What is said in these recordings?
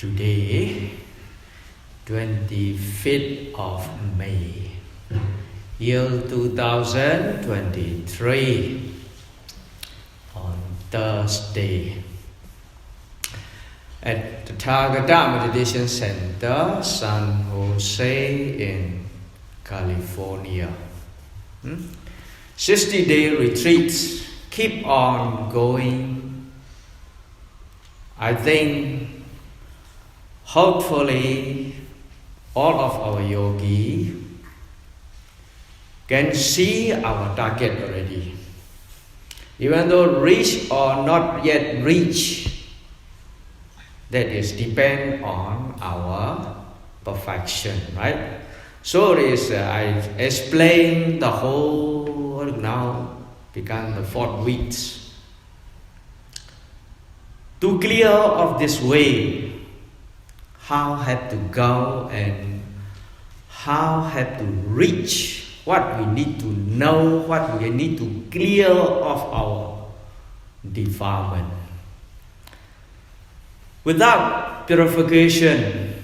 Today, 25th of May, year 2023, on Thursday, at the Caturārakkhā Meditation Center, San Jose in California. 60-day retreats keep on going. I think hopefully all of our yogi can see our target already. Even though reach or not yet reach, that is depend on our perfection, right? So this I explain the whole now become the 4th week. To clear of this way, how have to go and how have to reach, what we need to know, what we need to clear of our defilement. Without purification,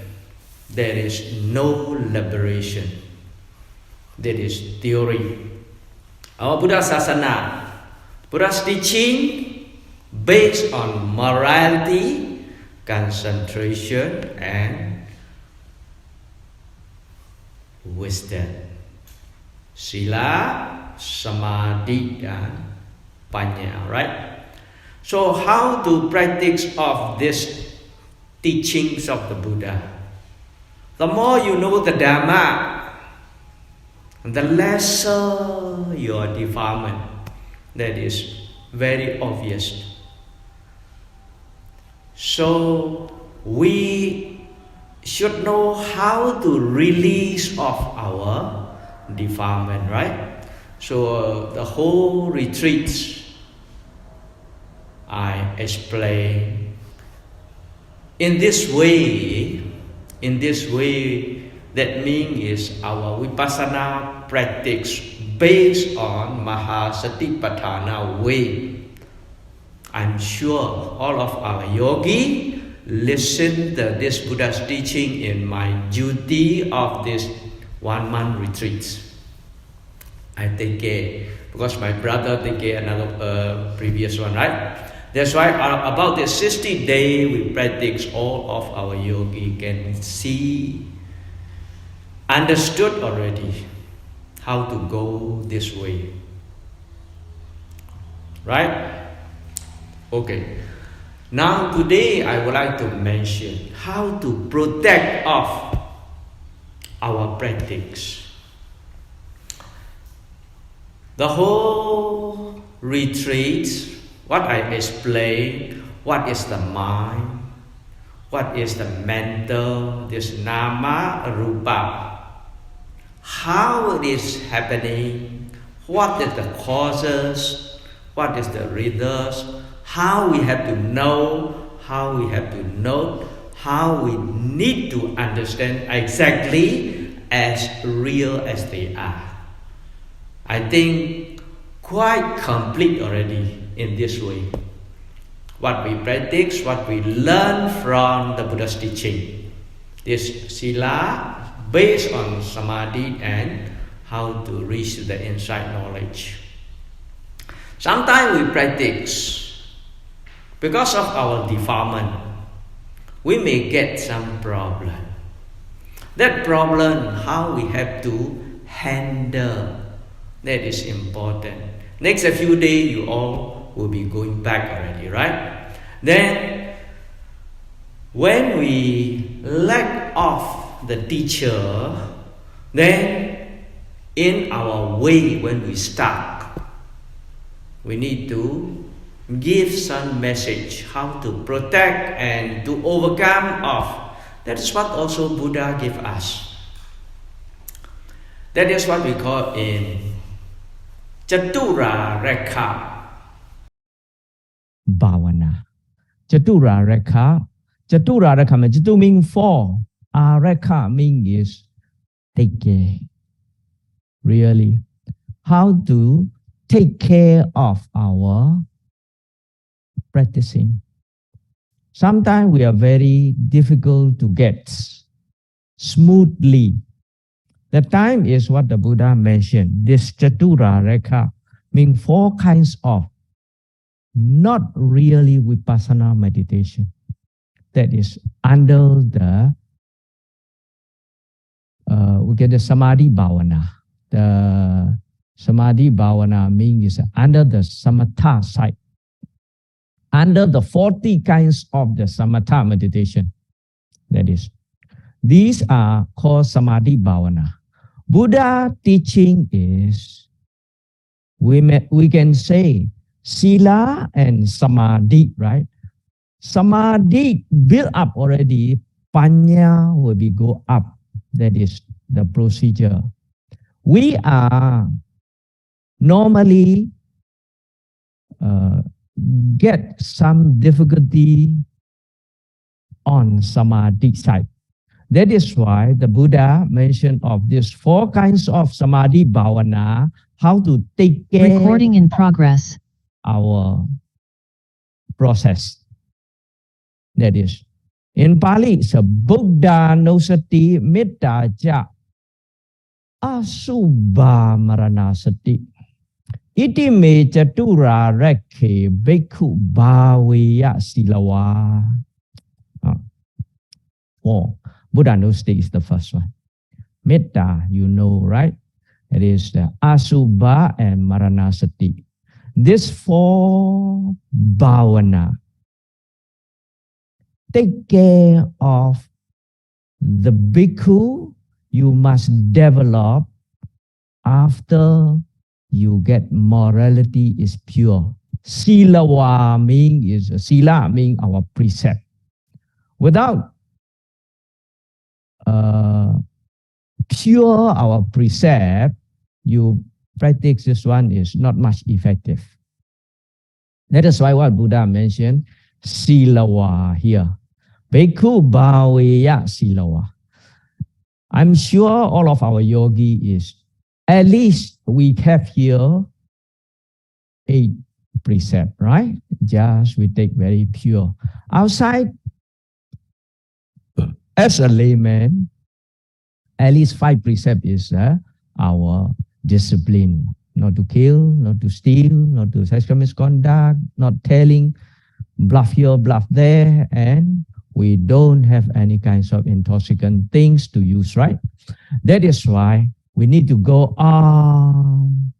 there is no liberation. That is theory. Our Buddha Sasana, Buddha's teaching based on morality, concentration and wisdom. Sila, Samadhi and Panya, right? So how to practice of these teachings of the Buddha? The more you know the Dhamma, the lesser your defilement. That is very obvious. So we should know how to release of our defilement, right? So the whole retreat I explain in this way. That means is our vipassana practice based on Mahasatipatthana way. I'm sure all of our yogi listen to this Buddha's teaching in my duty of this 1-month retreat. I take care because my brother take care another previous one, right? That's why about this 60 day we practice, all of our yogi can see, understood already how to go this way, right? Okay, now today I would like to mention how to protect of our practice. The whole retreat, what I explain, what is the mind, what is the mental, this nama, rupa, how it is happening, what is the causes, what is the results, how we have to know, how we have to note, how we need to understand exactly as real as they are. I think quite complete already in this way. What we practice, what we learn from the Buddha's teaching. This sila based on samadhi and how to reach the insight knowledge. Sometimes we practice because of our defilement, we may get some problem. That problem, how we have to handle, that is important. Next a few days, you all will be going back already, right? Then, when we lack of the teacher, then in our way when we start, we need to give some message how to protect and to overcome of. That is what also Buddha gave us. That is what we call in Caturārakkhā Bhāvanā. Caturārakkhā means Catu means 4. Arakkhā means is take care. Really, how to take care of our practicing. Sometimes we are very difficult to get smoothly. The time is what the Buddha mentioned. This Caturārakkhā means 4 kinds of not really vipassana meditation. That is under the we get the Samadhi Bhavana. The Samadhi Bhavana means under the Samatha side. Under the 40 kinds of the Samatha meditation. That is. These are called Samadhi Bhavana. Buddha teaching is, we can say, Sila and Samadhi, right? Samadhi built up already, Panya will be go up. That is the procedure. We are normally get some difficulty on Samadhi side. That is why the Buddha mentioned of these 4 kinds of Samadhi Bhavana, how to take care Recording in progress. our process. That is. In Pali, it's a Buddhānussati Metta ja Asubha Maraṇassati. Iti me Caturārakkhā Bhāvanā Silawa. 4. Buddhānussati is the first one. Metta, you know, right? It is the Asubha and Maraṇassati. These 4 bhavana take care of the bhikkhu you must develop after you get morality is pure. Sila means our precept. Without pure our precept, you practice this one is not much effective. That is why what Buddha mentioned, Silawa here. Bhikkhu Bhavaya Silawa. I'm sure all of our yogi is, at least we have here 8 precept, right? Just we take very pure. Outside, as a layman, at least 5 precept is our discipline. Not to kill, not to steal, not to sexual misconduct, not telling, bluff here, bluff there, and we don't have any kinds of intoxicant things to use, right? That is why we need to go on.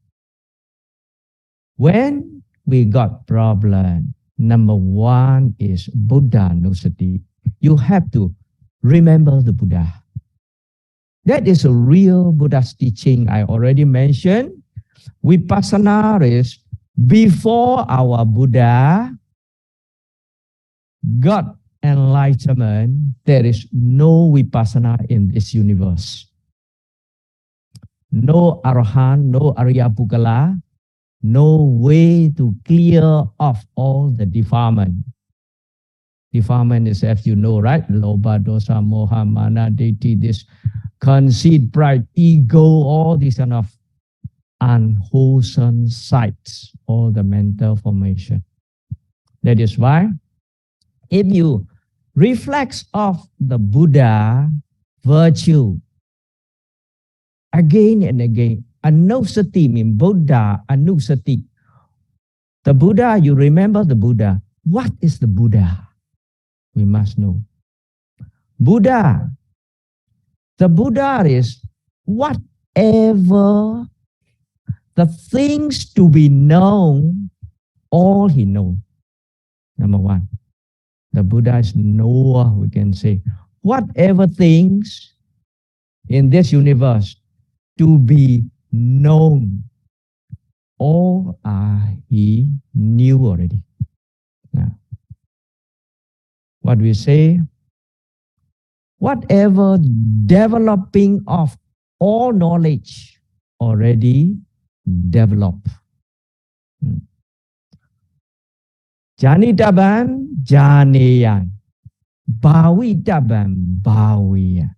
When we got problem, number 1 is Buddhānussati. You have to remember the Buddha. That is a real Buddha's teaching. I already mentioned. Vipassana is before our Buddha got enlightenment, there is no vipassana in this universe. No Arahant, no Arya Pukkala, no way to clear off all the defilement. Defilement is, as you know, right? Lobha, dosa, moha, mana, ditti, this conceit, pride, ego, all these kind of unwholesome sites, all the mental formation. That is why if you reflect of the Buddha virtue again and again, Anusati means Buddha, Anusati. The Buddha, you remember the Buddha. What is the Buddha? We must know. Buddha, the Buddha is whatever the things to be known, all he knows. Number 1. The Buddha is knower, we can say. Whatever things in this universe to be known, all he knew already. Now, what we say, whatever developing of all knowledge already developed. Janitaban, Janeyan. Bhavitaban, Bhaviyan.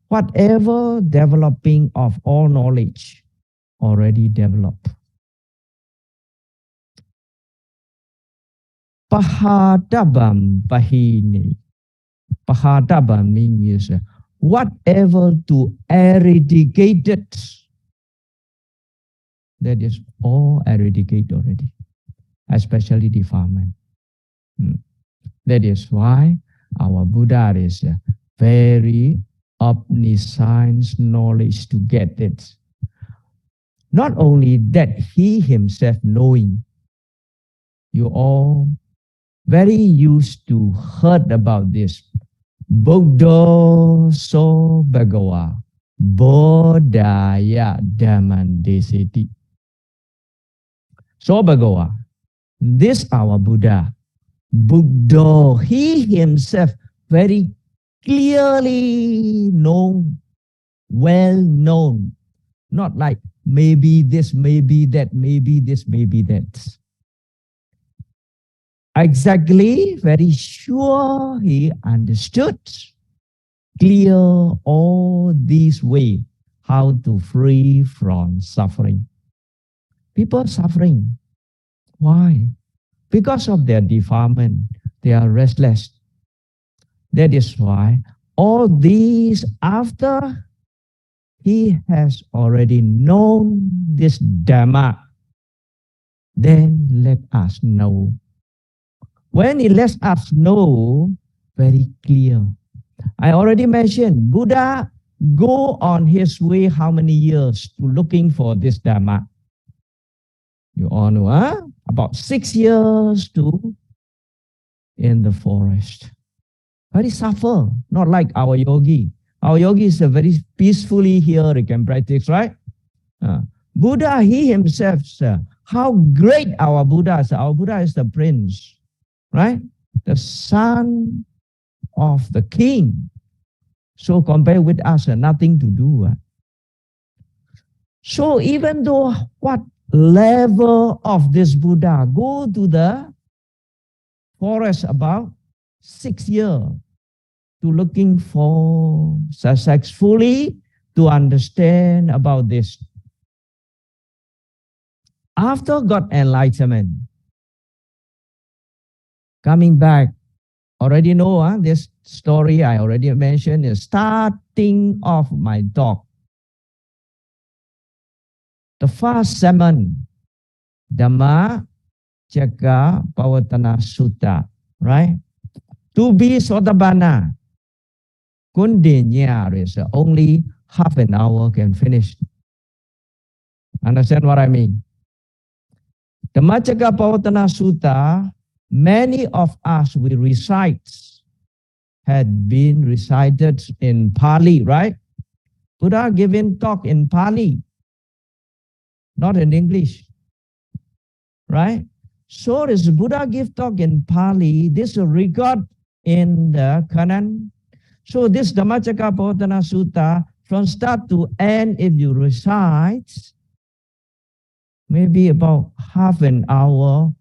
Whatever developing of all knowledge already developed. Pahatabam Pahini. Pahatabam means whatever to eradicate it. That is all eradicated already, especially defilement. That is why our Buddha is very omniscience knowledge to get it. Not only that, he himself knowing. You all very used to heard about this. Buddha so bhagava bodhaya dhammandesiti. So bhagava, this our Buddha, Buddha, he himself very clearly known, well known, not like maybe this, maybe that, maybe this, maybe that. Exactly, very sure he understood clear all these ways how to free from suffering. People suffering. Why? Because of their defilement, they are restless. That is why all these, after he has already known this Dhamma, then let us know. When he lets us know, very clear. I already mentioned, Buddha go on his way how many years to looking for this Dhamma? You all know, huh? About 6 years to in the forest. Very suffer, not like our yogi. Our yogi is very peacefully here, he can practice, right? Buddha, he himself, how great our Buddha is. Our Buddha is the prince, right? The son of the king. So compared with us, nothing to do. So even though what level of this Buddha go to the forest about 6 years to looking for successfully to understand about this. After got enlightenment, coming back, already know this story I already mentioned is starting of my talk. The first sermon, Dhamma Cakka Pawatana Sutta, right? To be Sotabana, Kundinya is only half an hour can finish. Understand what I mean? Dhamma Cakka Pawatana Sutta, many of us we recite, had been recited in Pali, right? Buddha giving talk in Pali, not in English, right? So this Buddha give talk in Pali, this is record in the canon. So this Dhamma Cakka Pawatana Sutta, from start to end, if you recite, maybe about half an hour,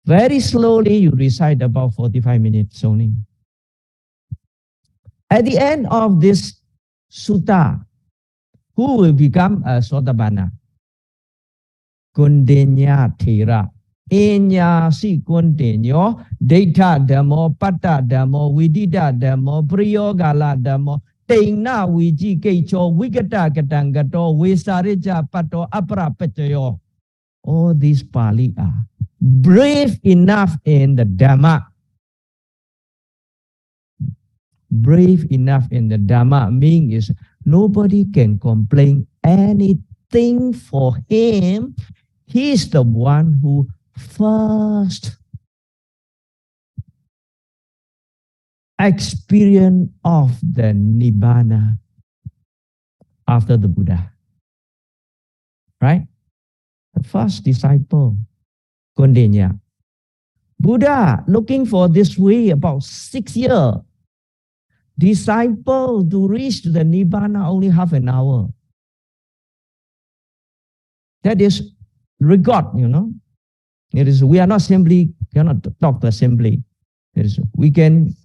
very slowly you recite about 45 minutes only. At the end of this sutta, who will become a Sotabana? Kundenya Thera. Inya si kundenyo, Data Dhammo, Patta Dhammo, Vidita Dhammo, Priyogala Dhammo, Teina Viji Kecho, Wigata Katangato, Visarija Pato, Aprapetayo. All these Pali are brave enough in the Dhamma. Brave enough in the Dhamma means nobody can complain anything for him. He is the one who first experience of the Nibbana after the Buddha. Right? The first disciple, Kondenya. Buddha looking for this way about 6 years. Disciple to reach the Nibbana only half an hour. That is regard, you know. It is, we are not simply, cannot talk simply. It is, we can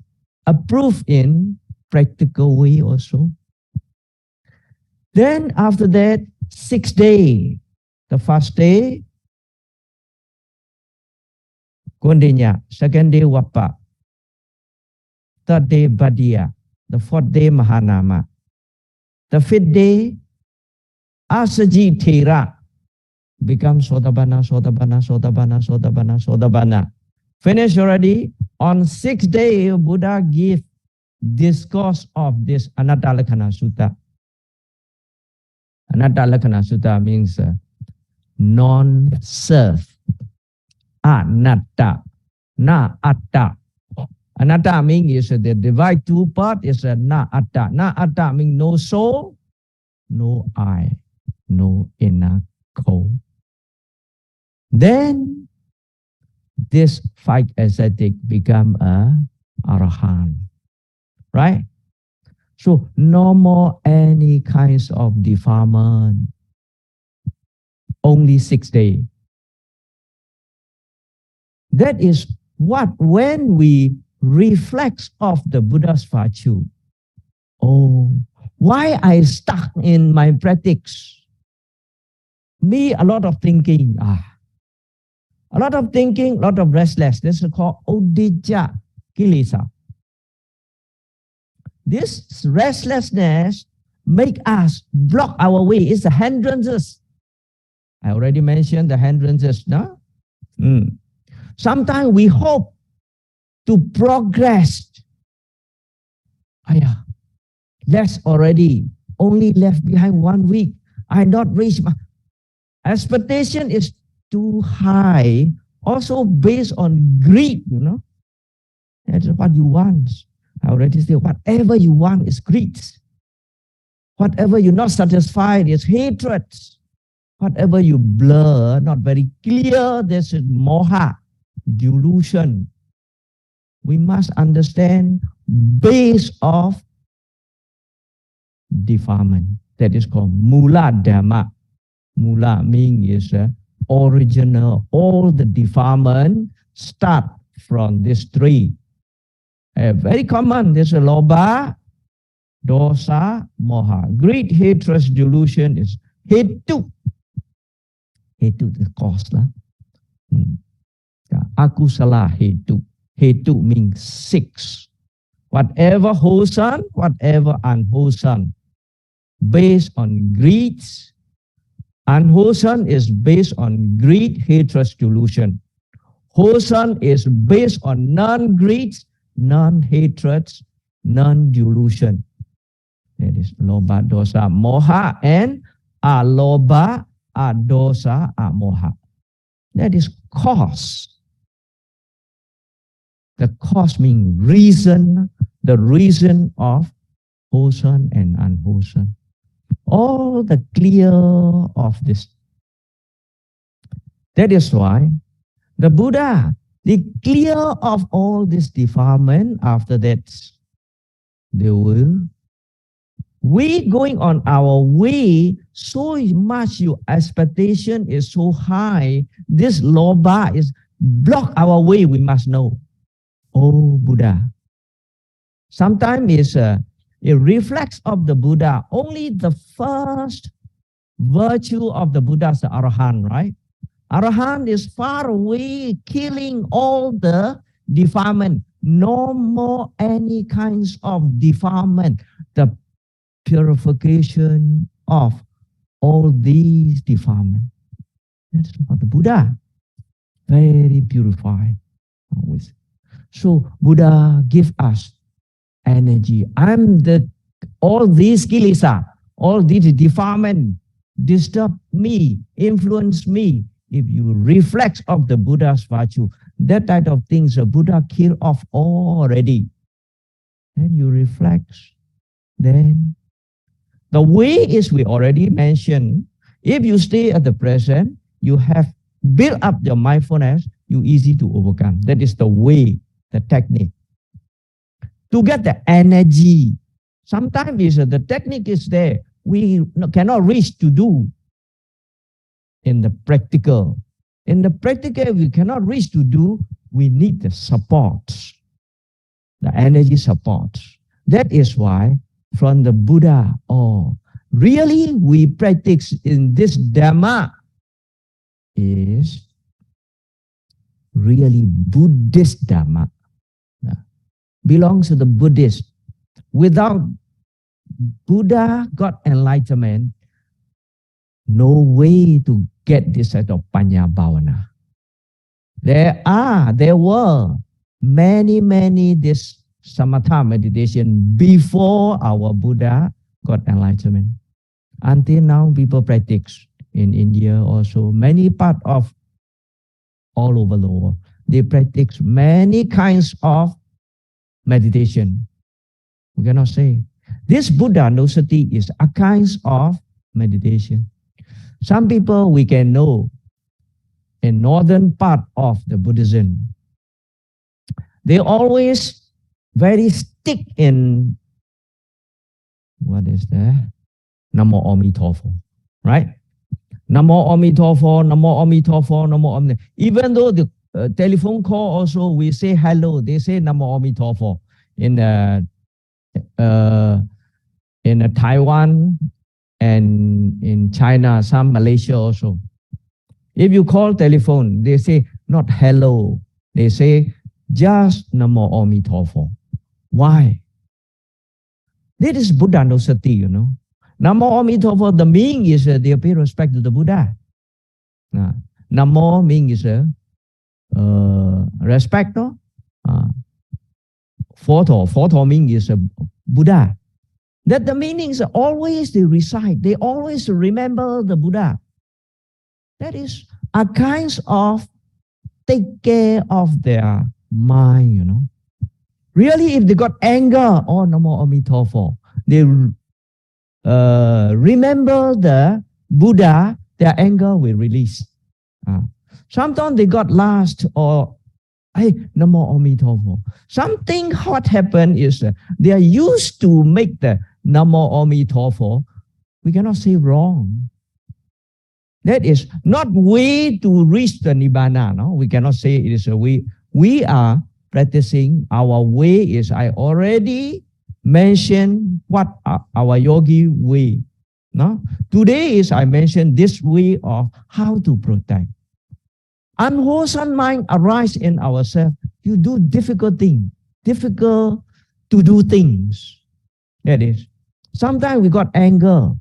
approve in practical way also. Then after that, 6 days, the first day, Kondinya. Second day, Wappa. Third day, Badiya. The fourth day, Mahanama. The fifth day, Asaji Thera. Becomes Sodabana, Sodabana, Sodabana, Sodabana, Sodabana. Finished already. On sixth day, Buddha gave discourse of this Unattractive Sutta. Unattractive Sutta means non-self. Anatta, na atta. Anatta means is the divide two part is na atta. Na atta means no soul, no I, no inner core. Then this five ascetic become a arahant, right? So no more any kinds of defilement. Only 6 days. That is what when we reflect of the Buddha's virtue. Oh, why I stuck in my practice? Me, a lot of thinking. A lot of thinking, a lot of restless. This is called Udijja Kilesa. This restlessness make us block our way. It's the hindrances. I already mentioned the hindrances, no? Sometimes we hope to progress. That's already only left behind 1 week. I not reached my expectation is too high. Also based on greed, you know. That's what you want. I already said whatever you want is greed. Whatever you're not satisfied is hatred. Whatever you blur, not very clear, this is moha, delusion. We must understand base of defilement. That is called mula dhamma. Mula means is original. All the defilement start from this three. Very common. This is lobha, dosa, moha. Greed, hatred, delusion is hetu. Hetu is cause. Akusala hetu. Hetu means 6. Whatever wholesome, whatever unwholesome. Based on greed. Unwholesome is based on greed, hatred, delusion. Wholesome is based on non-greed, non-hatred, non-delusion. That is lobha, dosa, moha, and alobha, adosa, amoha. That is cause. The cause means reason, the reason of wholesome and unwholesome. All the clear of this. That is why the Buddha, the clear of all this defilement, after that, they will, we going on our way, so much your expectation is so high, this lobha is block our way, we must know. Oh Buddha. Sometimes it's a reflex of the Buddha. Only the first virtue of the Buddha is the Arahant, right? Arahant is far away, killing all the defilement. No more any kinds of defilement. The purification of all these defilement. That's what the Buddha. Very purified. Always. So Buddha give us energy. All these kilesa, all these defilement disturb me, influence me. If you reflect of the Buddha's virtue, that type of things the Buddha kill off already. Then you reflect. Then the way is we already mentioned. If you stay at the present, you have built up your mindfulness, you easy to overcome. That is the way, the technique. To get the energy, sometimes the technique is there. We cannot reach to do in the practical. In the practical, we cannot reach to do, we need the support, the energy support. That is why from the Buddha, really we practice in this Dhamma is really Buddhist Dharma. Belongs to the Buddhist. Without Buddha got enlightenment, no way to get this sort of Panya Bhavana. There were many this samatha meditation before our Buddha got enlightenment. Until now, people practice in India also, many parts of all over the world. They practice many kinds of meditation. We cannot say. This Buddhānussati is a kind of meditation. Some people we can know in northern part of the Buddhism, they always very stick in, what is that? Namo Amitofo, right? Namo Amitofo, Namo Amitofo, Namo Amitofo. Even though the telephone call also, we say hello, they say Namo Amitofo. In Taiwan and in China, some Malaysia also. If you call telephone, they say not hello. They say just Namo Amitofo. Why? This is Buddhānussati, you know. Namo Amitofo, the meaning is they pay respect to the Buddha. Namo means respect, no? Photo means Buddha. That the meanings always they recite, they always remember the Buddha. That is a kind of take care of their mind, you know. Really, if they got anger, oh, Namo Amitofo, they remember the Buddha, their anger will release. Sometimes they got lust or hey, Namo Amitofo. Something hot happened is they are used to make the Namo Amitofo. We cannot say wrong. That is not way to reach the Nibbana. No? We cannot say it is a way. We are practicing. Our way is, I already mentioned what our yogi way. No? Today is I mentioned this way of how to protect. Unwholesome mind arise in ourselves. You do difficult things, difficult to do things. That is. Sometimes we got anger.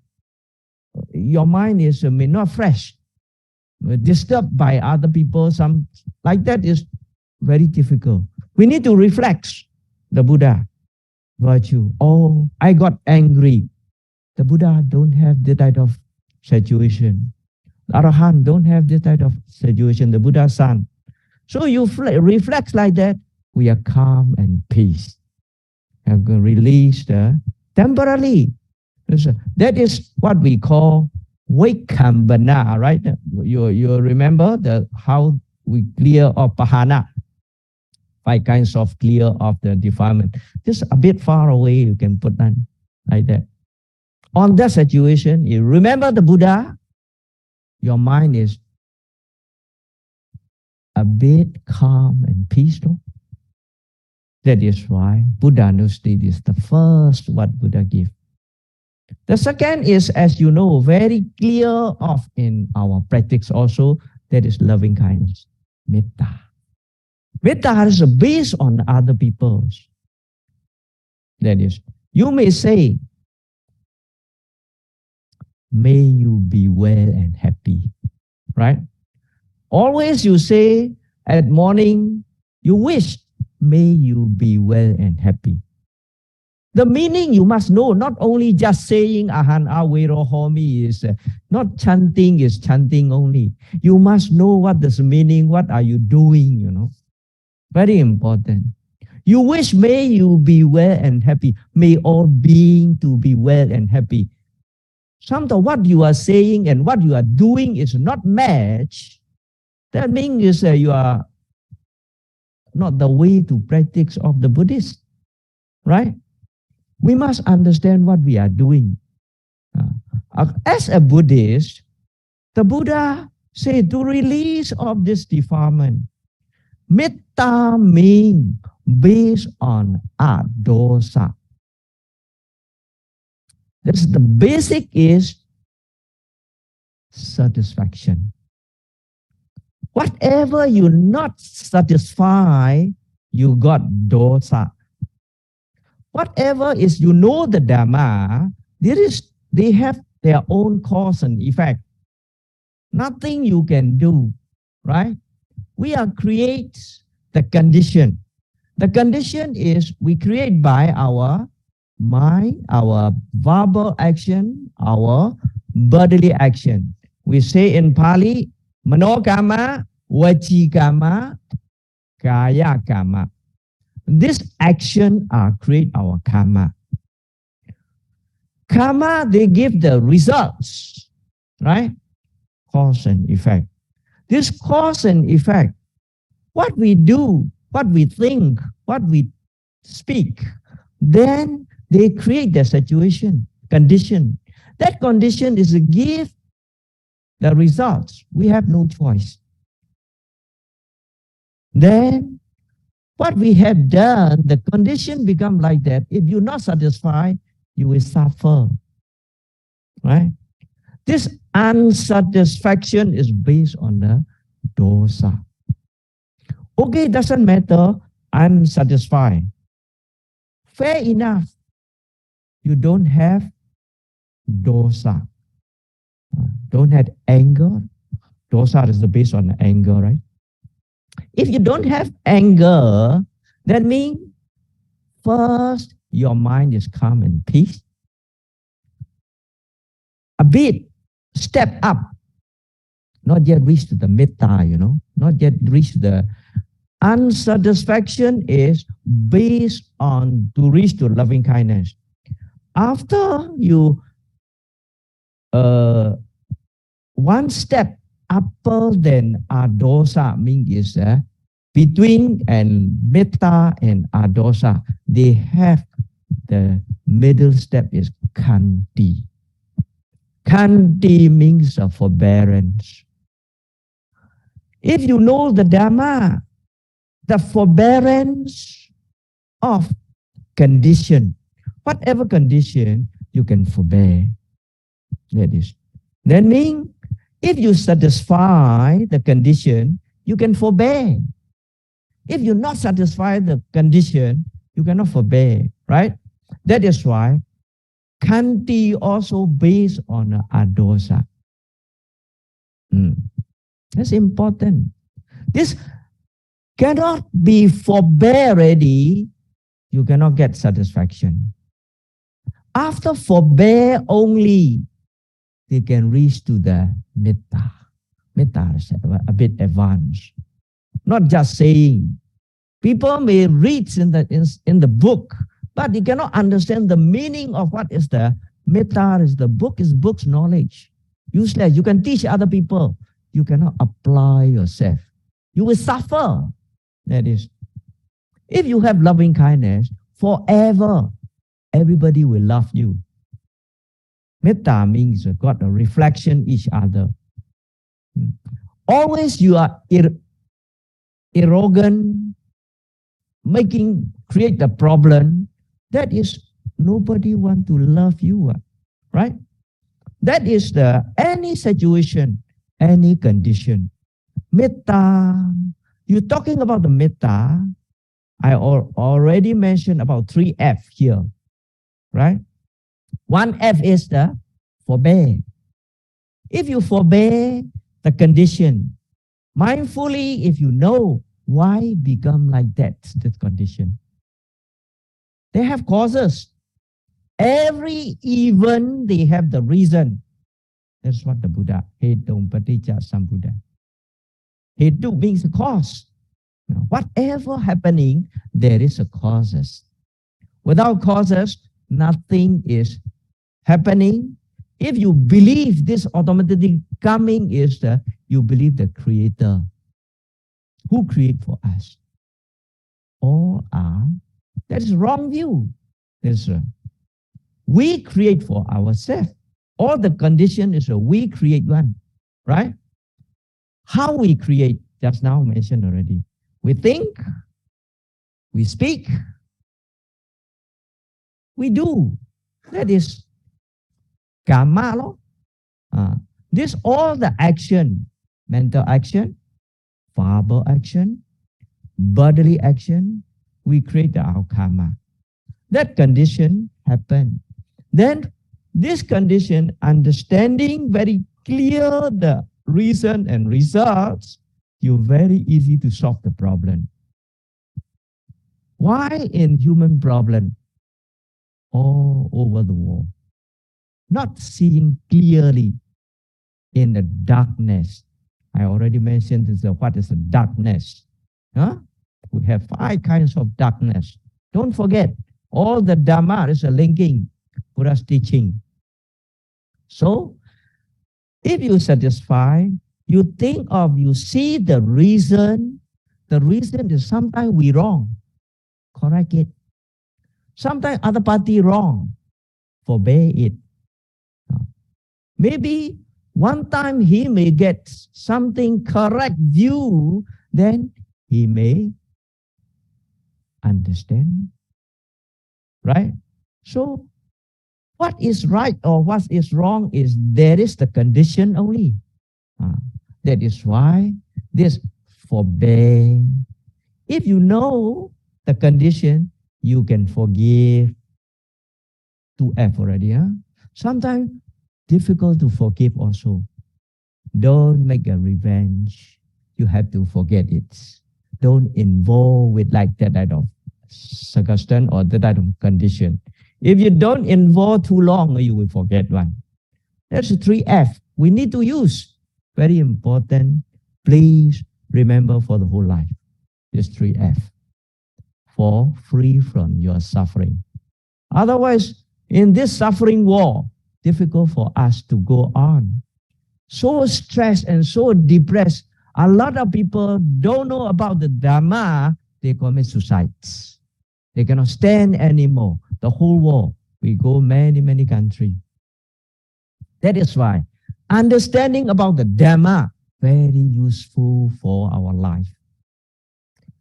Your mind is not fresh, disturbed by other people. Some like that is very difficult. We need to reflect the Buddha virtue. Oh, I got angry. The Buddha don't have this type of situation. The Arahant don't have this type of situation. The Buddha son. So you reflect like that. We are calm and peace. And release the temporarily. That is what we call Vaikambana, right? You remember how we clear off Pahana, 5 kinds of clear of the defilement. Just a bit far away, you can put that like that. On that situation, you remember the Buddha, your mind is a bit calm and peaceful. That is why Buddhānussati is the first what Buddha gave. The second is, as you know, very clear of in our practice also, that is loving kindness, Metta. Metta is based on other people's. That is, you may say, may you be well and happy, right? Always you say at morning, you wish, may you be well and happy. The meaning you must know, not only just saying Ahan Awero Homi is not chanting is chanting only. You must know what is the meaning, what are you doing, you know. Very important. You wish may you be well and happy. May all being to be well and happy. Sometimes what you are saying and what you are doing is not match. That means you are not the way to practice of the Buddhist, right? We must understand what we are doing. As a Buddhist, the Buddha said to release of this defilement, Metta means based on adosa. That's the basic is satisfaction. Whatever you not satisfy, you got dosa. Whatever is, you know the Dhamma, they have their own cause and effect. Nothing you can do, right? We are create the condition. The condition is we create by our mind, our verbal action, our bodily action. We say in Pali, Manokama, Vachikama, Kaya Kama. This action create our karma. Karma, they give the results, right? Cause and effect. This cause and effect, what we do, what we think, what we speak, then they create the situation, condition. That condition is to give the results. We have no choice. Then what we have done, the condition become like that. If you're not satisfied, you will suffer, right? This unsatisfaction is based on the dosa. Okay, doesn't matter, I'm satisfied. Fair enough. You don't have dosa. Don't have anger. Dosa is based on anger, right? If you don't have anger, that means first your mind is calm and peace. A bit step up, not yet reach to the metta, not yet reach the unsatisfaction is based on to reach to loving kindness. After you one step upper than adosa, means between and metta and adosa, they have the middle step is khanti. Khanti means forbearance. If you know the Dhamma, the forbearance of condition, whatever condition you can forbear. That means if you satisfy the condition, you can forbear. If you not satisfy the condition, you cannot forbear, right? That is why Khanti also based on adosa. That's important. This cannot be forbear ready, you cannot get satisfaction. After forbear only, they can reach to the metta. Metta is a bit advanced. Not just saying. People may read in the book, but they cannot understand the meaning of what is the metta. Is the book's knowledge. Useless. You can teach other people. You cannot apply yourself. You will suffer. That is. If you have loving kindness, forever, everybody will love you. Metta means God, a reflection each other. Always you are arrogant, create the problem. That is, nobody want to love you, right? That is any situation, any condition. Metta, you're talking about the metta. I already mentioned about 3F here, right? 1F is the forbear. If you forbear the condition, mindfully, if you know why become like that condition. They have causes. Every event, they have the reason. That's what the Buddha, Hetung Paticca Sambuddha. Hetu means the cause. Now, whatever happening, there is a causes. Without causes, nothing is happening. If you believe this automatically coming is you believe the Creator. Who create for us? All are. That is wrong view. We create for ourselves. All the condition is we create one, right? How we create, just now mentioned already. We think, we speak, we do. That is karma. This all the action, mental action, verbal action, bodily action, we create our karma. That condition happened. Then this condition, understanding very clear the reason and results, you're very easy to solve the problem. Why in human problem all over the world? Not seeing clearly in the darkness. I already mentioned this, what is the darkness? Huh? We have 5 kinds of darkness. Don't forget, all the Dhamma is a linking Buddha's teaching. So, if you satisfy, you think of, you see the reason is sometimes we wrong, correct it. Sometimes other party wrong, forbear it. Maybe one time he may get something correct view, then he may understand, right? So what is right or what is wrong is there is the condition only. That is why this forbear. If you know the condition, you can forgive. 2F already. Sometimes difficult to forgive also. Don't make a revenge. You have to forget it. Don't involve with like that type of circumstance or that type of condition. If you don't involve too long, you will forget one. That's the 3F we need to use. Very important. Please remember for the whole life. This 3F. For free from your suffering. Otherwise, in this suffering war, difficult for us to go on. So stressed and so depressed. A lot of people don't know about the Dhamma, they commit suicides. They cannot stand anymore. The whole world, we go many countries. That is why understanding about the Dhamma, very useful for our life.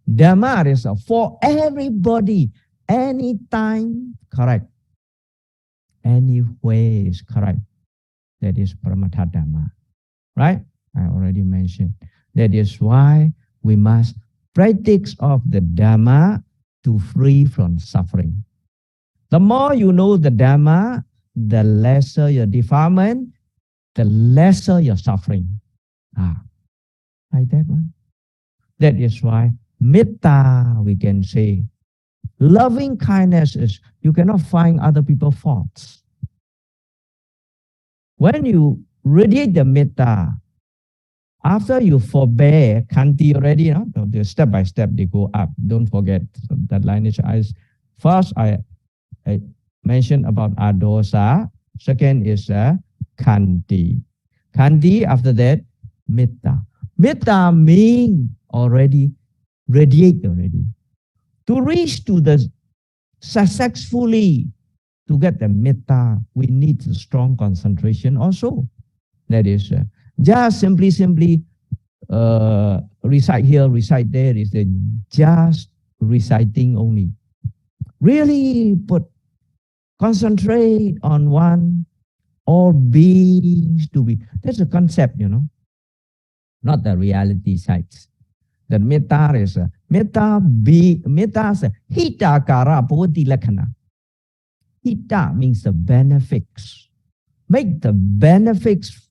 Dhamma is for everybody, anytime, correct. Anywhere is correct. That is Paramatha Dhamma, right? I already mentioned. That is why we must practice of the Dhamma to free from suffering. The more you know the Dhamma, the lesser your defilement, the lesser your suffering. Like that one. That is why Metta, we can say, loving kindness is you cannot find other people's faults. When you radiate the Metta, after you forbear, Kanti already, step by step they go up. Don't forget that lineage. First, I mentioned about Adosa. Second is Kanti. Kanti, after that, Metta. Metta means already, radiate already. To reach to the successfully, to get the Metta, we need strong concentration also. That is, just simply recite here, recite there is just reciting only. Really concentrate on one, all beings to be. That's a concept, not the reality sides. The Metta is Metta is Hitakara Bodhi Lakkhana. Hita means the benefits. Make the benefits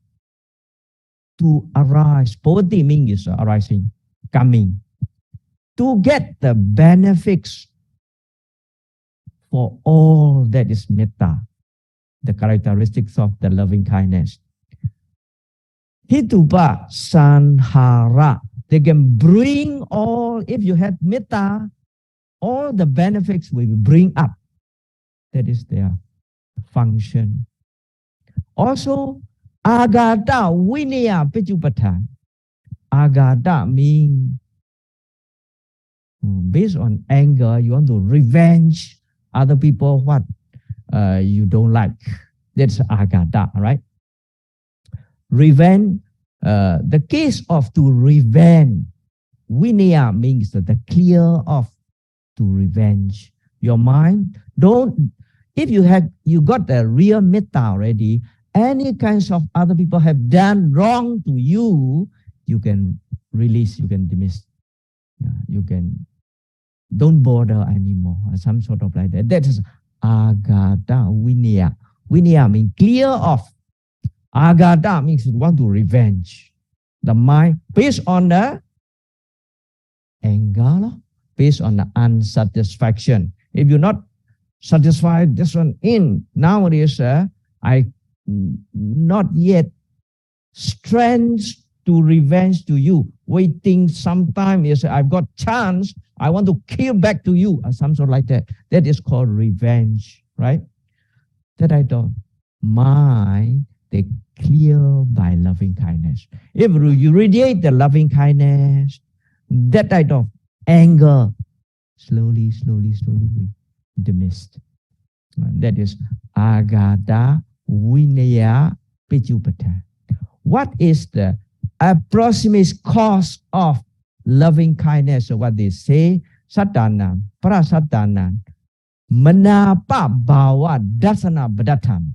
to arise. Bodhi means arising, coming. To get the benefits for all that is Metta, the characteristics of the loving kindness. Hitupa Sanhara. They can bring all, if you have Metta, all the benefits will bring up. That is their function. Also, Agata Vinaya Pijupatan. Agata means based on anger, you want to revenge other people what you don't like. That's Agata, right? Revenge. The case of to revenge, Vinaya means the clear of to revenge. Your mind, if you got the real Metta already, any kinds of other people have done wrong to you, you can release, you can dismiss. You can don't bother anymore, some sort of like that. That is agata vinaya. Vinaya means clear off. Agata means you want to revenge. The mind based on the anger, based on the unsatisfaction. If you're not satisfied this one in nowadays, I not yet strength to revenge to you. Waiting sometime is I've got chance, I want to kill back to you, or some sort like that. That is called revenge, right? That I don't mind, they clear by loving kindness. If you radiate the loving kindness, that type of anger slowly dismissed. That is agata vinaya pijupata. What is the approximate cause of loving kindness? So what they say, satana, prasatana, manapa bhava dasana badatam.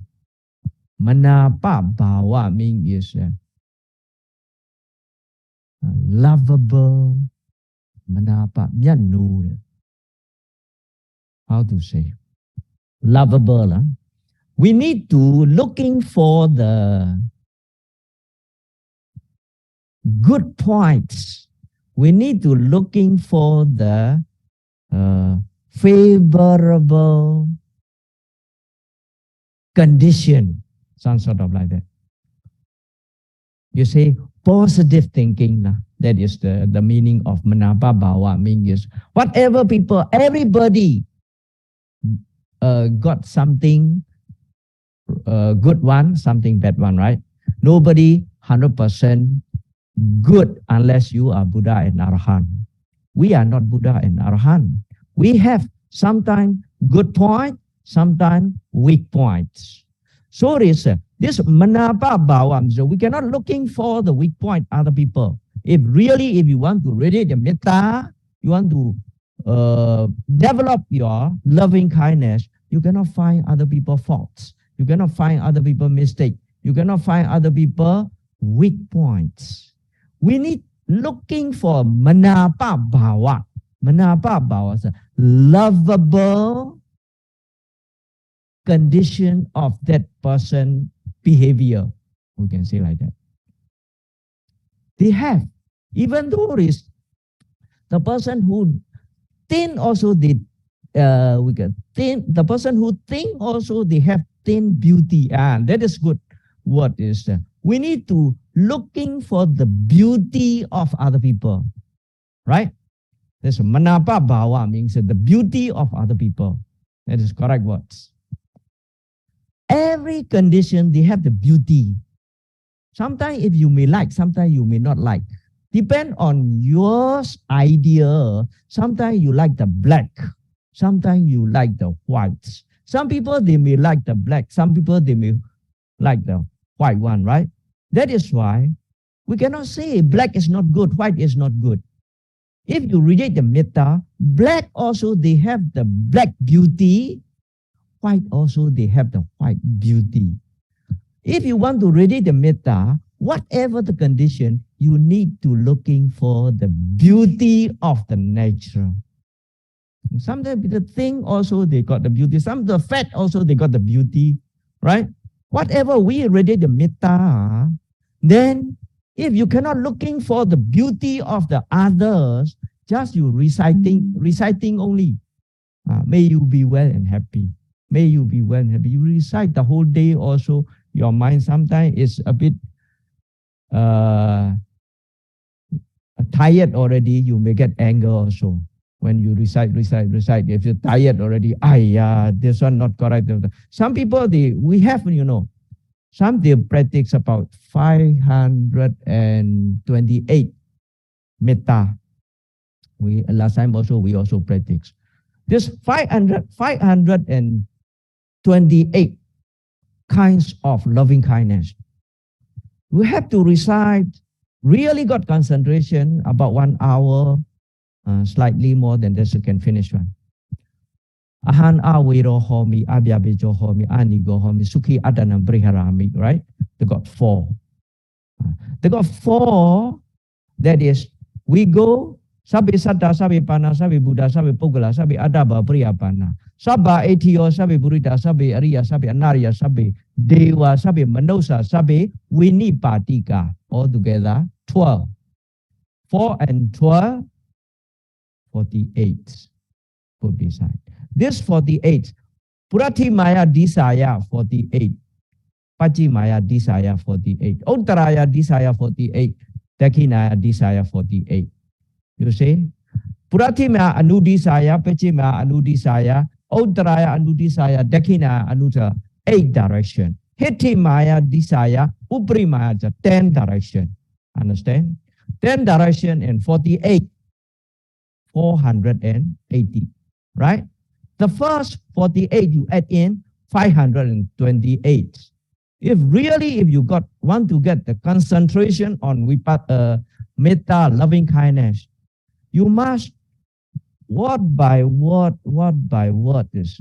Manapa bhava means is lovable. Manapa, how to say? Lovable. Huh? We need to looking for the good points. We need to looking for the favorable condition, some sort of like that. You say positive thinking. That is the meaning of manapa bhava. Means whatever people, everybody got something good one, something bad one, right? Nobody 100% good unless you are Buddha and Arahant. We are not Buddha and Arahant. We have sometimes good point, sometimes weak points. So it is this manapa bhava. So we cannot looking for the weak point other people. If you want to radiate the metta, you want to develop your loving kindness, you cannot find other people faults. You cannot find other people mistake. You cannot find other people weak points. We need looking for manapa bhava. Manapa bhava is a lovable condition of that person behavior. We can say like that. They have, even though it is the person who think also the person who think also they have thin beauty, and that is good. What is that? We need to looking for the beauty of other people, right? That's manapa bhava means the beauty of other people. That is correct words. Every condition they have the beauty. Sometimes if you may like, sometimes you may not like. Depend on your idea. Sometimes you like the black. Sometimes you like the white. Some people, they may like the black. Some people, they may like the white one, right? That is why we cannot say black is not good, white is not good. If you radiate the metta, black also, they have the black beauty. White also, they have the white beauty. If you want to radiate the metta, whatever the condition, you need to looking for the beauty of the nature. Sometimes the thing also, they got the beauty. Some of the fat also, they got the beauty, right? Whatever we radiate the metta, then if you cannot looking for the beauty of the others, just you reciting only. May you be well and happy. May you be well and happy. You recite the whole day also. Your mind sometimes is a bit tired already. You may get anger also. When you recite. If you're tired already, this one not correct. Some people, we have, some they practice about 528 metta. Last time also, we also practice. This 528 kinds of loving kindness. We have to recite, really got concentration, about 1 hour, slightly more than this, you can finish one. Ahan awiro homi, abyabejo homi, anigo homi, suki adana briharami, right? They got 4. They got 4 That is, we go, sabi satta, sabi panna, sabi buddha, sabi puggala, sabi adaba, priyapanna. Sabba etiyo, sabi burita, sabi ariya, sabi anarya, sabi dewa, sabi manosa, sabi winipatika. All together, 12. 4 and 12, 48. Put beside. This 48, Purati Maya Disaya 48, Pachi Maya Disaya 48, Uttaraya Disaya 48, Dakinaya Disaya 48. You see? Purati Maya Anudisaya, Pachi Maya Anudisaya, Uttaraya Anudisaya, Dakinaya Anuta, 8 direction. Hiti Maya Disaya, Upri Maya, 10 direction. Understand? 10 direction and 48, 480, right? The first 48 you add in 528. If you want to get the concentration on metta, loving kindness, you must word by word is.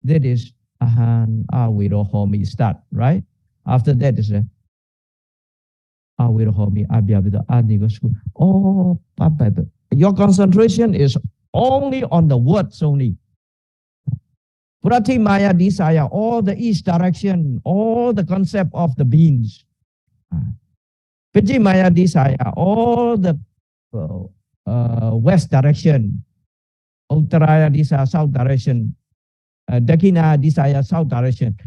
That is ahan awirohomi start, right? After that is awirohomi abhyavida adigosu. Oh, your concentration is only on the words only. Purati Maya Disaya, all the east direction, all the concept of the beings. Pachi Maya Disaya, all the west direction. Uttaraya Disaya, south direction. Dakina Disaya, south direction.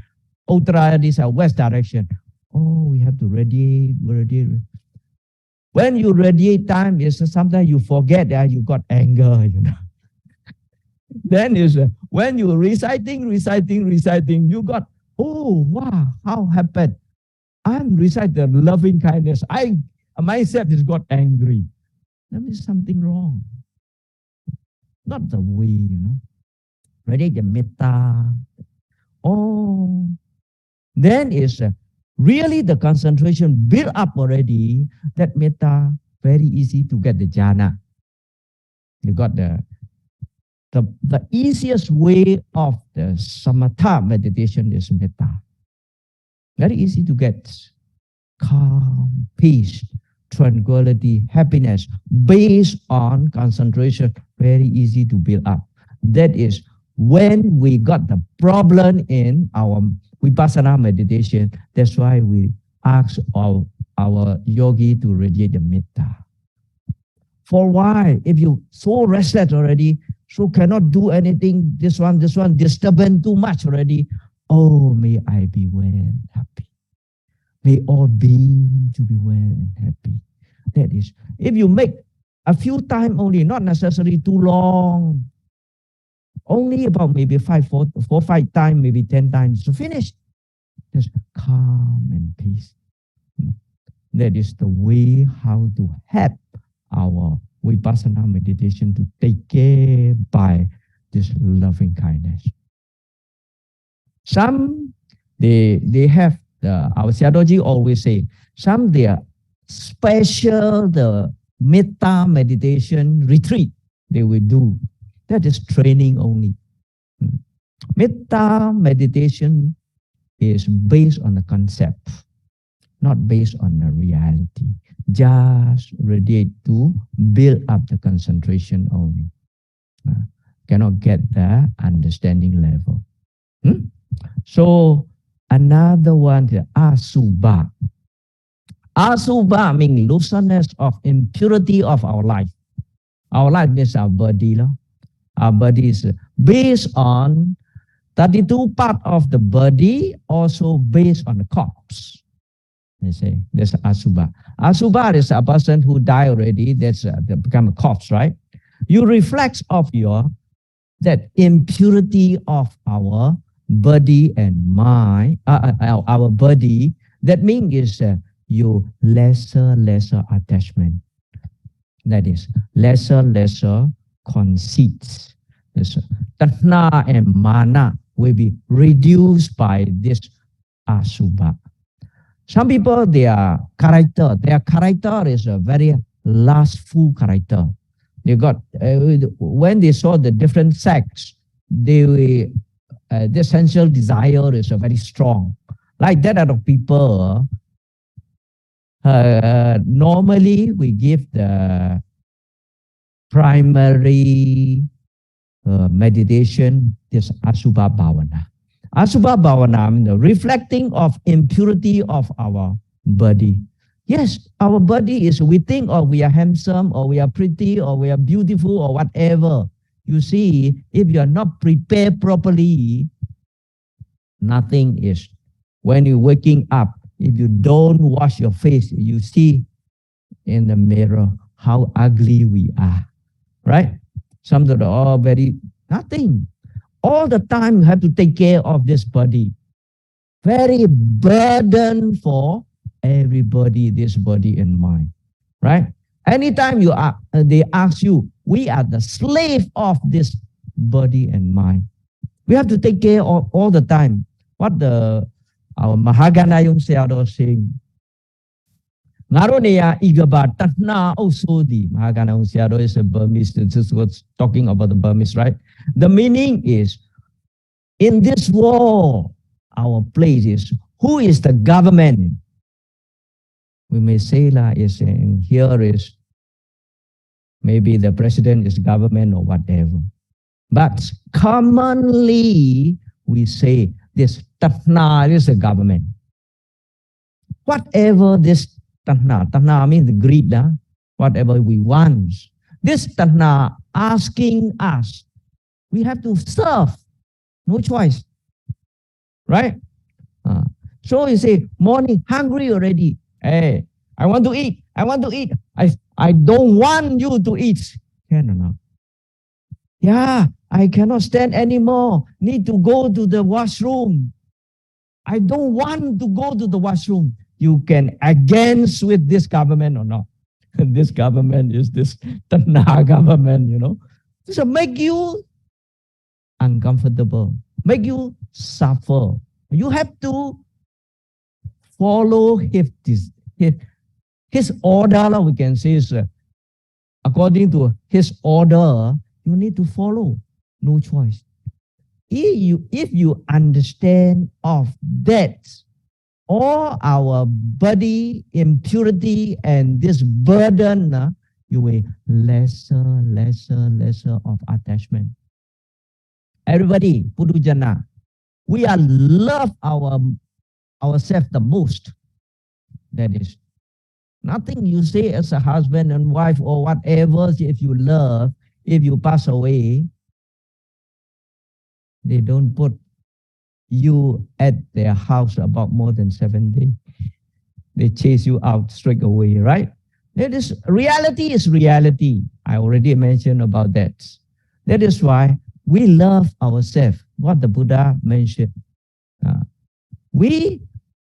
Uttaraya Disaya, west direction. Oh, we have to radiate. When you radiate time, is sometimes you forget that you got anger, you know. Then is when you reciting, you got, oh wow, how happened? I'm reciting loving kindness. Myself has got angry. There is something wrong. Not the way, you know. Radiate the metta. Oh, then is really the concentration built up already. That metta, very easy to get the jhana. You got the easiest way of the samatha meditation is metta. Very easy to get. Calm, peace, tranquility, happiness, based on concentration, very easy to build up. That is when we got the problem in our Vipassana meditation. That's why we ask our yogi to radiate the metta. For why? If you so restless already, so cannot do anything, this one disturbance too much already. Oh, may I be well and happy. May all beings to be well and happy. That is, if you make a few times only, not necessarily too long, only about maybe 5 times, maybe 10 times to finish. Just calm and peace. That is the way how to help our Vipassana meditation to take care by this loving kindness. Some, they have, our Sayadaw always say, some they are special, the Metta meditation retreat they will do. That is training only. Metta meditation is based on the concept, not based on the reality. Just radiate to build up the concentration only. Cannot get the understanding level. So another one is Asubha. Asubha means looseness of impurity of our life. Our life is our body. Our body is based on 32 parts of the body, also based on the corpse. They say that's Asubha. Asubha is a person who died already. That's become a corpse, right? You reflect of that impurity of our body and mind, our body. That means is you lesser attachment. That is lesser conceits. Tanha and mana will be reduced by this Asubha. Some people, their character is a very lustful character. They got, when they saw the different sects, the sensual desire is very strong. Like that of people, Normally, we give the primary meditation, this Asubha Bhāvanā. Asubha Bhāvanā means the reflecting of impurity of our body. Yes, our body is, we think, or we are handsome, or we are pretty, or we are beautiful, or whatever. You see, if you are not prepared properly, nothing is. When you're waking up, if you don't wash your face, you see in the mirror how ugly we are, right? Some of the all very nothing. All the time you have to take care of this body. Very burden for everybody, this body and mind, right? Anytime you are, they ask you, we are the slave of this body and mind. We have to take care of all the time. What our Mahagana yung Sayadaw saying, Ngaro niya igaba tatna osodi. Mahagana yung Sayadaw is a Burmese. This is what's talking about the Burmese, right? The meaning is, in this world, our place is, who is the government? We may say is in here is maybe the president is government or whatever. But commonly we say this tatna is the government. Whatever this tatna means the greed, whatever we want. This tatna asking us, we have to serve, no choice, right? So you say, morning, hungry already. Hey, I want to eat. I want to eat. I don't want you to eat. Can or not? Yeah, I cannot stand anymore. Need to go to the washroom. I don't want to go to the washroom. You can against with this government or not. This government is this Tanna government, you know. So make you uncomfortable, make you suffer. You have to follow his order, we can say, is according to his order, you need to follow, no choice. If you understand of that, all our body impurity and this burden, you will lesser of attachment. Everybody, Pudujana, we are love ourselves the most. That is nothing you say as a husband and wife or whatever. If you love, if you pass away, they don't put you at their house about more than 7 days. They chase you out straight away, right? That is reality is reality. I already mentioned about that. That is why we love ourselves. What the Buddha mentioned. We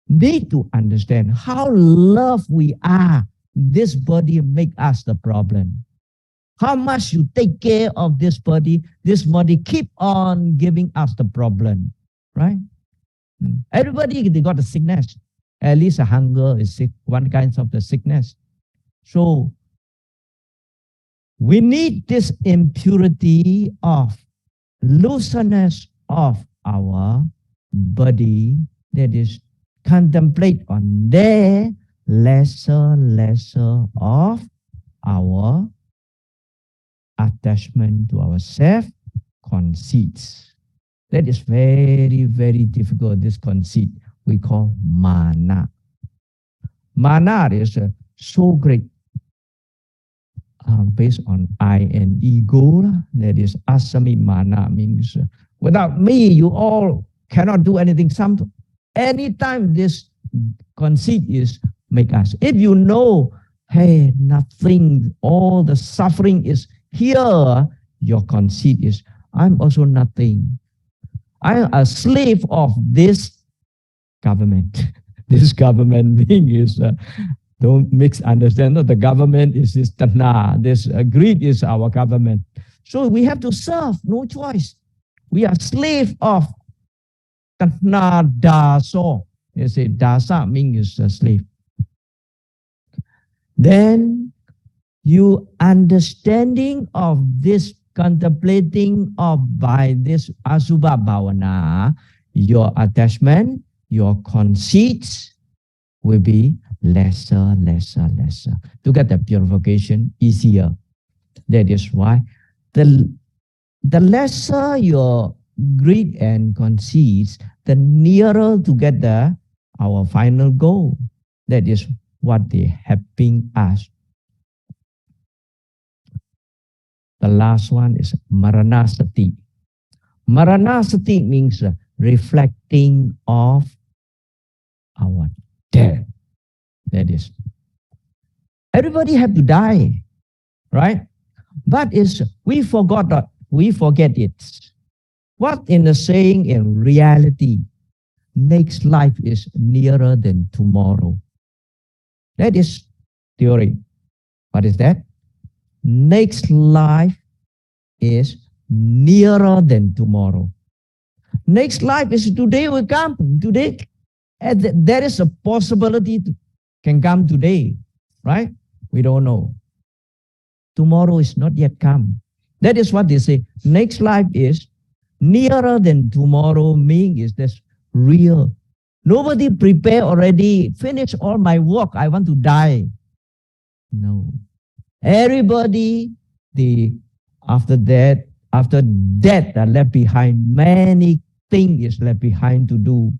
need to understand how love we are. This body make us the problem. How much you take care of this body keep on giving us the problem, right? Everybody, they got a sickness. At least a hunger is sick, one kind of the sickness. So we need this impurity of looseness of our body, that is contemplate on there, lesser of our attachment to ourself, conceits. That is very, very difficult, this conceit we call mana. Mana is so great based on I and ego. That is asami mana, means without me, you all cannot do anything. Anytime this conceit is make us. If you know, hey, nothing, all the suffering is here, your conceit is, I'm also nothing. I'm a slave of this government. This government being is, don't misunderstand, no, the government is this tanna, this greed is our government. So we have to serve, no choice. We are slave of tanna daso. They say dasa means a slave. Then you understanding of this, contemplating of by this Asubha Bhāvanā, your attachment, your conceits will be lesser, lesser, lesser. To get the purification easier. That is why the lesser your greed and conceits, the nearer to get our final goal. That is what they helping us. The last one is Maraṇassati. Maraṇassati means reflecting of our death. That is, everybody have to die, right? But we forget it. What in the saying in reality, next life is nearer than tomorrow. That is theory. What is that? Next life is nearer than tomorrow. Next life is today will come. Today, there is a possibility can come today, right? We don't know. Tomorrow is not yet come. That is what they say. Next life is nearer than tomorrow, meaning is this real. Nobody prepare already, finish all my work, I want to die. No. Everybody, after death are left behind. Many things is left behind to do.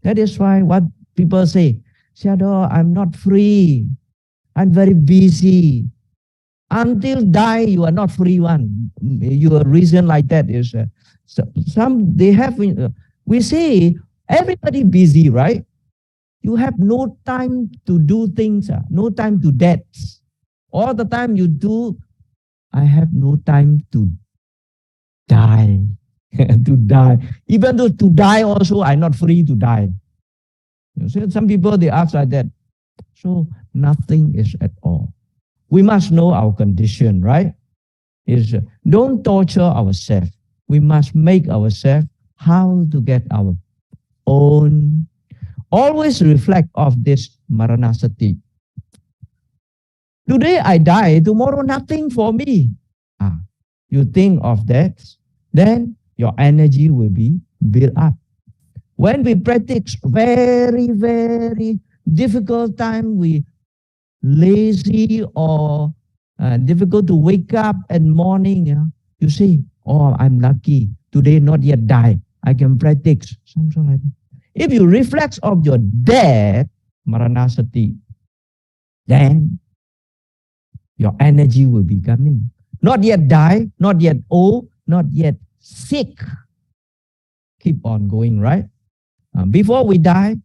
That is why what people say, Sayadaw, I'm not free. I'm very busy. Until die, you are not free one. Your reason like that is, we say, everybody busy, right? You have no time to do things, no time to debts. All the time you do, I have no time to die. To die. Even though to die also, I'm not free to die. You see, some people, they ask like that. So nothing is at all. We must know our condition, right? Don't torture ourselves. We must make ourselves how to get our own. Always reflect of this Maraṇassati. Today I die, tomorrow nothing for me. You think of that, then your energy will be built up. When we practice very, very difficult time, we lazy or difficult to wake up in morning, you say, oh, I'm lucky. Today not yet die. I can practice. Something like that. If you reflect of your death, Maraṇassati, then your energy will be coming. Not yet die, not yet old, not yet sick. Keep on going, right? Before we die,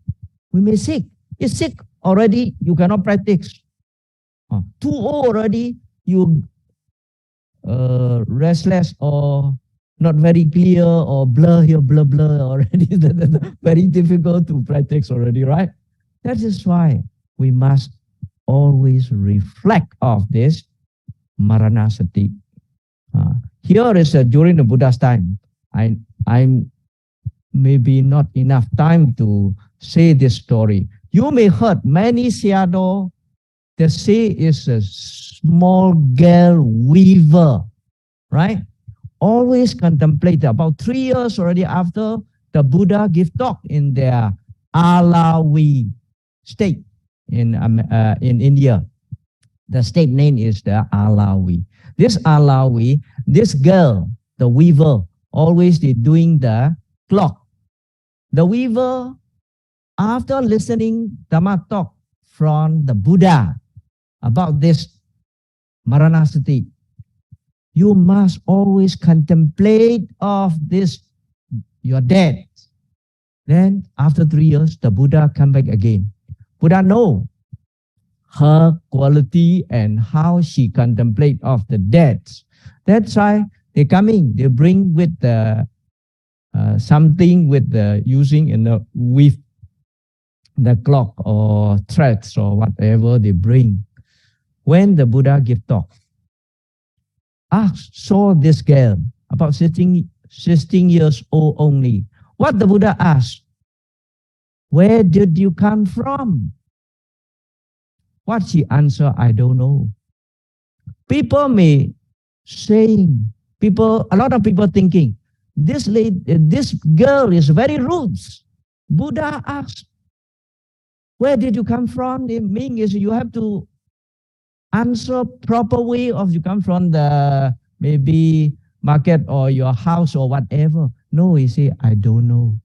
we may sick. It's sick already, you cannot practice. Too old already, you restless or not very clear or blur here, blur already. Very difficult to practice already, right? That is why we must always reflect of this Maraṇassati. Here is during the Buddha's time. I'm maybe not enough time to say this story. You may heard many Sayadaw, they say is a small girl weaver, right? Always contemplate. About 3 years already after the Buddha give talk in their Alawi state in India. The state name is the Alawi. This Alawi, this girl, the weaver, always doing the clock. The weaver, after listening Dhamma talk from the Buddha about this Maraṇassati, you must always contemplate of this, your death. Then after 3 years, the Buddha come back again. Buddha know her quality and how she contemplate of the death. That's why they coming, they bring with the something with the using in the with the clock or threads or whatever they bring. When the Buddha give talk, saw this girl about 16 years old only. What the Buddha asked, where did you come from? What she answered, I don't know. People may saying, a lot of people thinking, this girl is very rude. Buddha asked, Where did you come from? It means you have to answer proper way of you come from the maybe market or your house or whatever. No, he say, I don't know.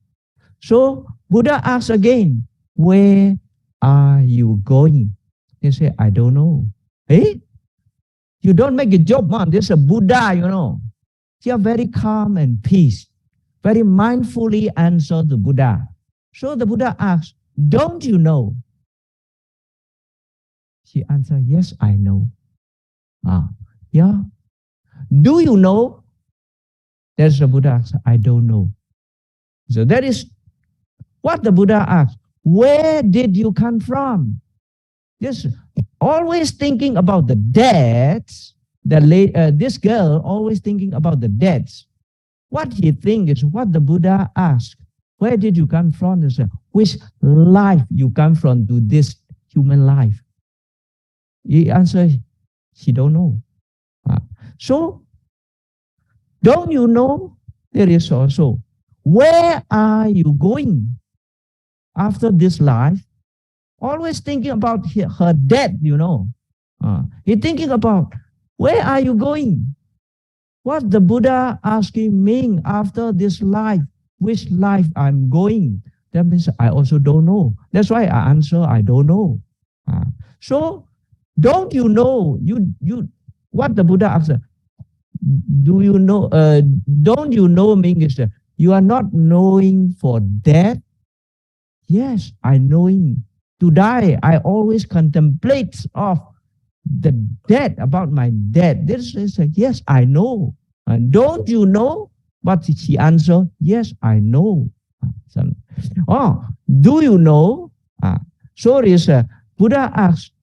So Buddha asks again, where are you going? He say, I don't know. Hey, you don't make a joke, man. This is a Buddha, you know. You are very calm and peace. Very mindfully answer the Buddha. So the Buddha asks, don't you know? She answered, yes, I know. Yeah. Do you know? There's the Buddha answer, I don't know. So that is what the Buddha asked. Where did you come from? Yes, always thinking about the deaths. This girl always thinking about the deaths. What he thinks is what the Buddha asked. Where did you come from? He said, which life you come from to this human life? He answered, she don't know. So, don't you know? There is also, where are you going after this life? Always thinking about her death, you know. He thinking about, where are you going? What the Buddha asking me after this life, which life I'm going? That means I also don't know. That's why I answer, I don't know. So, don't you know? What the Buddha asked? Do you know? Don't you know means you are not knowing for death? Yes, I knowing. To die, I always contemplate of the death, about my death. This is yes, I know. Don't you know? But she answered, yes, I know. Do you know? So is Buddha asked,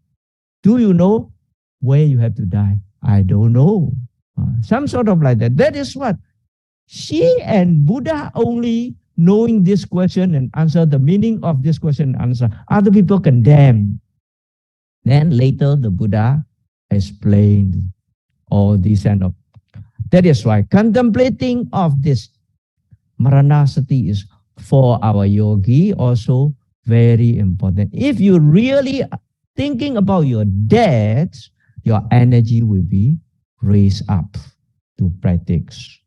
do you know where you have to die? I don't know. Some sort of like that. That is what she and Buddha only knowing this question and answer, the meaning of this question and answer. Other people condemn. Then later the Buddha explained all this and of. That is why contemplating of this Maraṇassati is for our yogi also very important. If you really thinking about your death, your energy will be raised up to practice.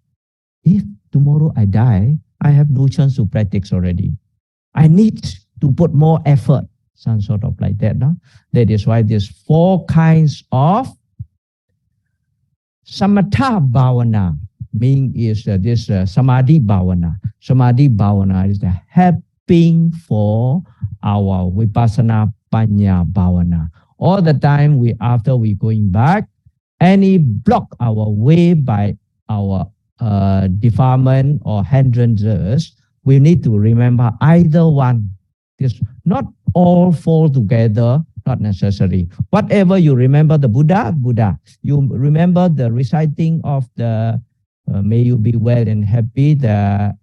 If tomorrow I die, I have no chance to practice already. I need to put more effort, some sort of like that. No? That is why there's 4 kinds of Samatha Bhavana, meaning is this Samadhi Bhavana. Samadhi Bhavana is the helping for our Vipassana Panya Bhavana. All the time after we going back, any block our way by our defilement or hindrances, we need to remember either one. It's not all fall together, not necessary. Whatever you remember the Buddha, Buddha. You remember the reciting of the may you be well and happy, the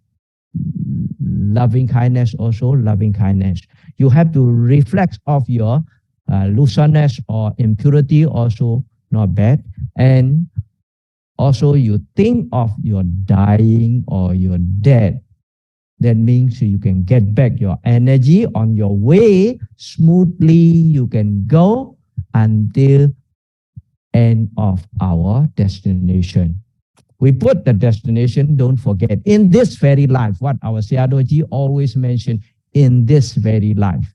loving kindness, also loving kindness. You have to reflect of your looseness or impurity, also not bad. And also you think of your dying or your death. That means you can get back your energy on your way smoothly. You can go until end of our destination. We put the destination, don't forget, in this very life, what our Sayadaw always mentioned, in this very life.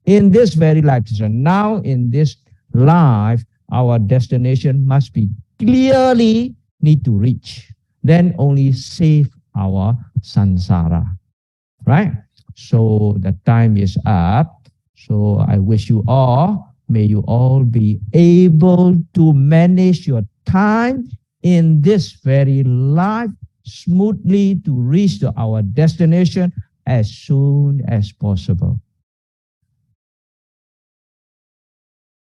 In this very life. So now in this life, our destination must be clearly need to reach. Then only save our samsara. Right? So the time is up. So I wish you all, may you all be able to manage your time in this very life smoothly to reach to our destination as soon as possible.